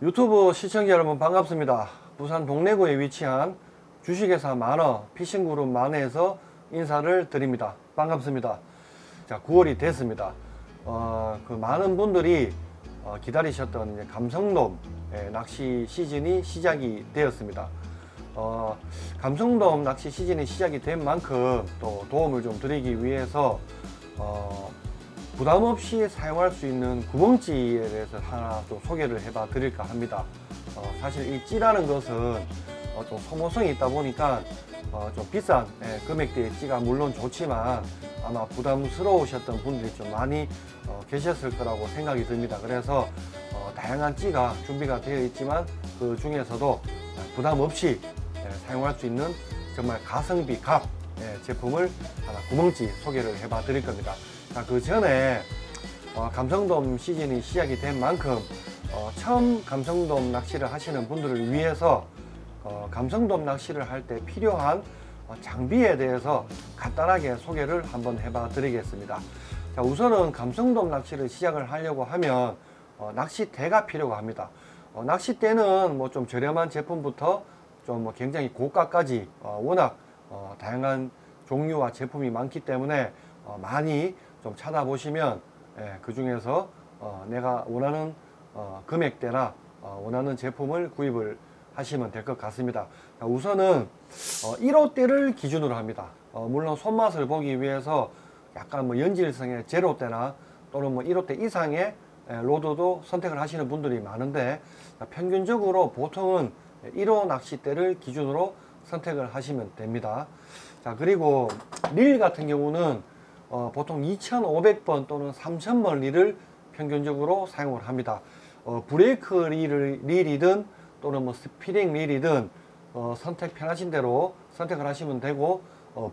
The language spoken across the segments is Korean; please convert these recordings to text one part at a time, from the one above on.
유튜브 시청자 여러분 반갑습니다. 부산 동래구에 위치한 주식회사 만어 피싱그룹 만어에서 인사를 드립니다. 반갑습니다. 자, 9월이 됐습니다. 그 많은 분들이 기다리셨던 이제 감성돔 낚시 시즌이 시작이 되었습니다. 감성돔 낚시 시즌이 시작이 된 만큼 또 도움을 좀 드리기 위해서 부담 없이 사용할 수 있는 구멍찌에 대해서 하나 좀 소개를 해봐 드릴까 합니다. 사실 이 찌라는 것은 좀 소모성이 있다 보니까 좀 비싼 금액대의 찌가 물론 좋지만 아마 부담스러우셨던 분들이 좀 많이 계셨을 거라고 생각이 듭니다. 그래서 다양한 찌가 준비가 되어 있지만 그 중에서도 부담 없이 사용할 수 있는 정말 가성비 값 제품을 하나 구멍찌 소개를 해봐 드릴 겁니다. 자, 그 전에 감성돔 시즌이 시작이 된 만큼 처음 감성돔 낚시를 하시는 분들을 위해서 감성돔 낚시를 할 때 필요한 장비에 대해서 간단하게 소개를 한번 해봐 드리겠습니다. 자, 우선은 감성돔 낚시를 시작을 하려고 하면 낚싯대가 필요가 합니다. 낚싯대는 뭐 좀 저렴한 제품부터 좀 뭐 굉장히 고가까지 워낙 다양한 종류와 제품이 많기 때문에 많이 좀 찾아보시면 그 중에서 내가 원하는 금액대나 원하는 제품을 구입을 하시면 될 것 같습니다. 우선은 1호대를 기준으로 합니다. 물론 손맛을 보기 위해서 약간 뭐 연질성의 제로대나 또는 뭐 1호대 이상의 로드도 선택을 하시는 분들이 많은데 평균적으로 보통은 1호 낚싯대를 기준으로 선택을 하시면 됩니다. 자, 그리고 릴 같은 경우는 보통 2500번 또는 3000번 릴을 평균적으로 사용을 합니다. 브레이크 릴이든 또는 뭐 스피링 릴이든 선택 편하신 대로 선택을 하시면 되고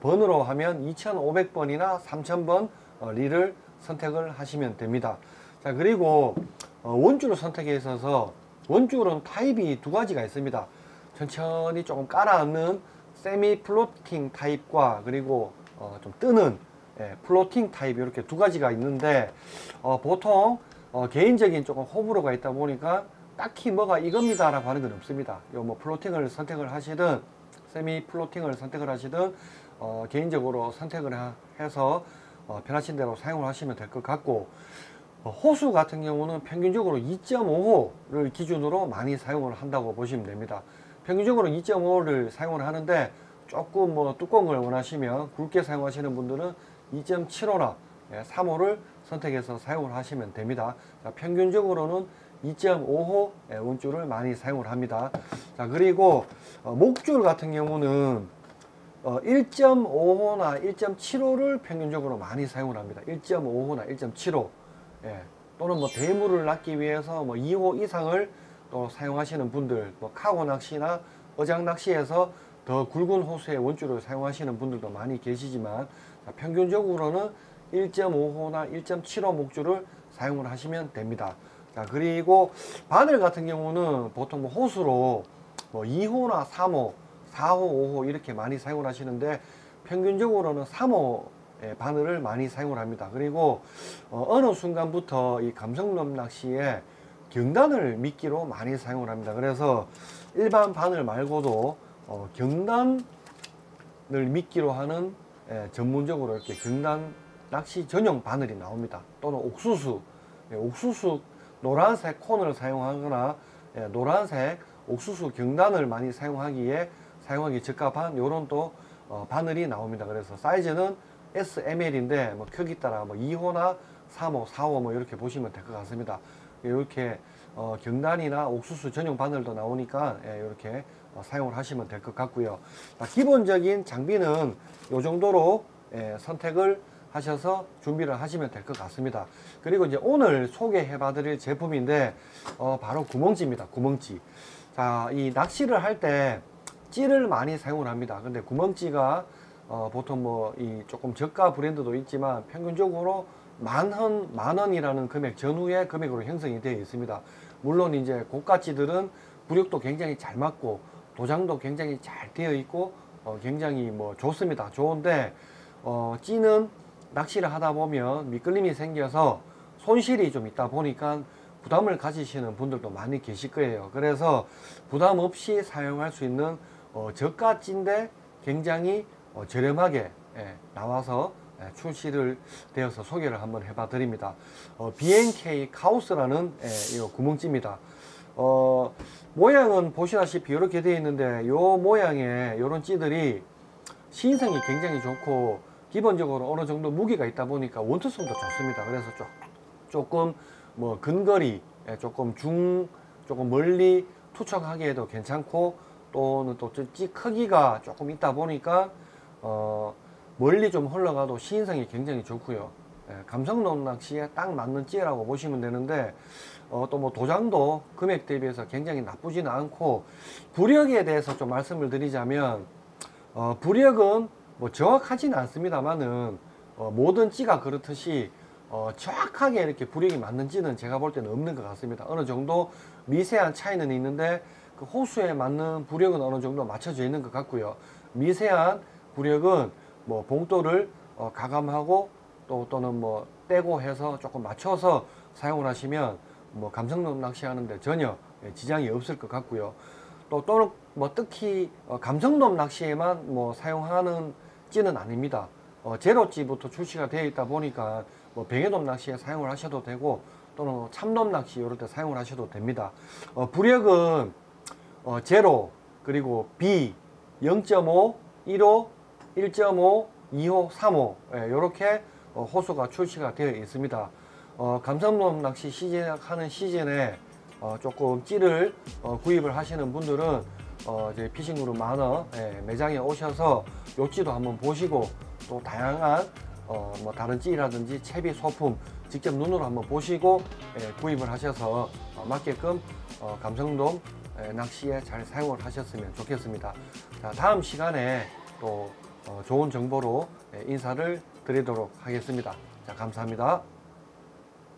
번으로 하면 2500번이나 3000번 릴을 선택을 하시면 됩니다. 자, 그리고 원줄을 선택에 있어서 원줄은 타입이 두 가지가 있습니다. 천천히 조금 깔아앉는 세미 플로팅 타입과 그리고 좀 뜨는 플로팅 타입 이렇게 두 가지가 있는데 보통 개인적인 조금 호불호가 있다 보니까 딱히 뭐가 이겁니다 라고 하는 건 없습니다. 요 뭐 플로팅을 선택을 하시든 세미 플로팅을 선택을 하시든 개인적으로 선택을 해서 편하신 대로 사용을 하시면 될 것 같고 호수 같은 경우는 평균적으로 2.5호를 기준으로 많이 사용을 한다고 보시면 됩니다. 평균적으로 2.5호를 사용을 하는데 조금 뭐 두꺼운 걸 원하시면 굵게 사용하시는 분들은 2.75나 3호를 선택해서 사용을 하시면 됩니다. 자, 평균적으로는 2.5호 원줄을 많이 사용을 합니다. 자, 그리고 목줄 같은 경우는 1.5호나 1.75를 평균적으로 많이 사용을 합니다. 1.5호나 1.75 또는 뭐 대물을 낚기 위해서 뭐 2호 이상을 또 사용하시는 분들, 뭐 카고 낚시나 어장 낚시에서 더 굵은 호수의 원줄을 사용하시는 분들도 많이 계시지만 평균적으로는 1.5호나 1.75 목줄을 사용을 하시면 됩니다. 자, 그리고 바늘 같은 경우는 보통 뭐 호수로 뭐 2호나 3호, 4호, 5호 이렇게 많이 사용을 하시는데 평균적으로는 3호 바늘을 많이 사용을 합니다. 그리고 어느 순간부터 이 감성돔 낚시에 경단을 미끼로 많이 사용을 합니다. 그래서 일반 바늘 말고도 경단을 미끼로 하는 전문적으로 이렇게 경단 낚시 전용 바늘이 나옵니다. 또는 옥수수, 옥수수 노란색 콘을 사용하거나 노란색 옥수수 경단을 많이 사용하기 적합한 요런 또 바늘이 나옵니다. 그래서 사이즈는 SML인데 뭐 크기 따라 뭐 2호나 3호, 4호 뭐 이렇게 보시면 될 것 같습니다. 이렇게 경단이나 옥수수 전용 바늘도 나오니까 이렇게 사용을 하시면 될 것 같고요. 기본적인 장비는 이 정도로 선택을 하셔서 준비를 하시면 될 것 같습니다. 그리고 이제 오늘 소개해 봐 드릴 제품인데 바로 구멍찌입니다. 구멍찌. 자, 이 낚시를 할 때 찌를 많이 사용을 합니다. 근데 구멍찌가 보통 뭐 이 조금 저가 브랜드도 있지만 평균적으로 만 원이라는 금액 전후의 금액으로 형성이 되어 있습니다. 물론 이제 고가찌들은 부력도 굉장히 잘 맞고 도장도 굉장히 잘 되어 있고 굉장히 뭐 좋습니다. 좋은데 찌는 낚시를 하다 보면 미끌림이 생겨서 손실이 좀 있다 보니까 부담을 가지시는 분들도 많이 계실 거예요. 그래서 부담 없이 사용할 수 있는 저가인데 굉장히 저렴하게 나와서 출시를 되어서 소개를 한번 해봐 드립니다. B&K 카우스라는 이 구멍찌입니다. 모양은 보시다시피 이렇게 되어 있는데 요 모양의 이런 찌들이 시인성이 굉장히 좋고 기본적으로 어느 정도 무게가 있다 보니까 원투성도 좋습니다. 그래서 조금 뭐 근거리 조금 조금 멀리 투척하기에도 괜찮고 또는 또 찌 크기가 조금 있다 보니까 멀리 좀 흘러가도 시인성이 굉장히 좋고요. 감성돔 낚시에 딱 맞는 찌라고 보시면 되는데 또 뭐 도장도 금액 대비해서 굉장히 나쁘지는 않고 부력에 대해서 좀 말씀을 드리자면 부력은 뭐 정확하지는 않습니다만은 모든 찌가 그렇듯이 정확하게 이렇게 부력이 맞는 찌는 제가 볼 때는 없는 것 같습니다. 어느 정도 미세한 차이는 있는데 그 호수에 맞는 부력은 어느 정도 맞춰져 있는 것 같고요. 미세한 부력은 뭐 봉돌을 가감하고 또는 뭐 떼고 해서 조금 맞춰서 사용을 하시면 뭐 감성돔 낚시하는데 전혀 지장이 없을 것 같고요. 또는 뭐 특히 감성돔 낚시에만 뭐 사용하는 찌는 아닙니다. 제로찌부터 출시가 되어 있다 보니까 뭐 뱅에돔 낚시에 사용을 하셔도 되고 또는 참돔 낚시 이럴 때 사용을 하셔도 됩니다. 부력은 제로 그리고 B 0.5, 1호, 1.5, 2호, 3호 이렇게 호수가 출시가 되어 있습니다. 감성돔 낚시 시작하는 시즌에 조금 찌를 구입을 하시는 분들은 저희 피싱그룹 만어 매장에 오셔서 요 찌도 한번 보시고 또 다양한 뭐 다른 찌라든지 채비 소품 직접 눈으로 한번 보시고 구입을 하셔서 맞게끔 감성돔 낚시에 잘 사용을 하셨으면 좋겠습니다. 자, 다음 시간에 또 좋은 정보로 인사를 드리도록 하겠습니다. 자, 감사합니다.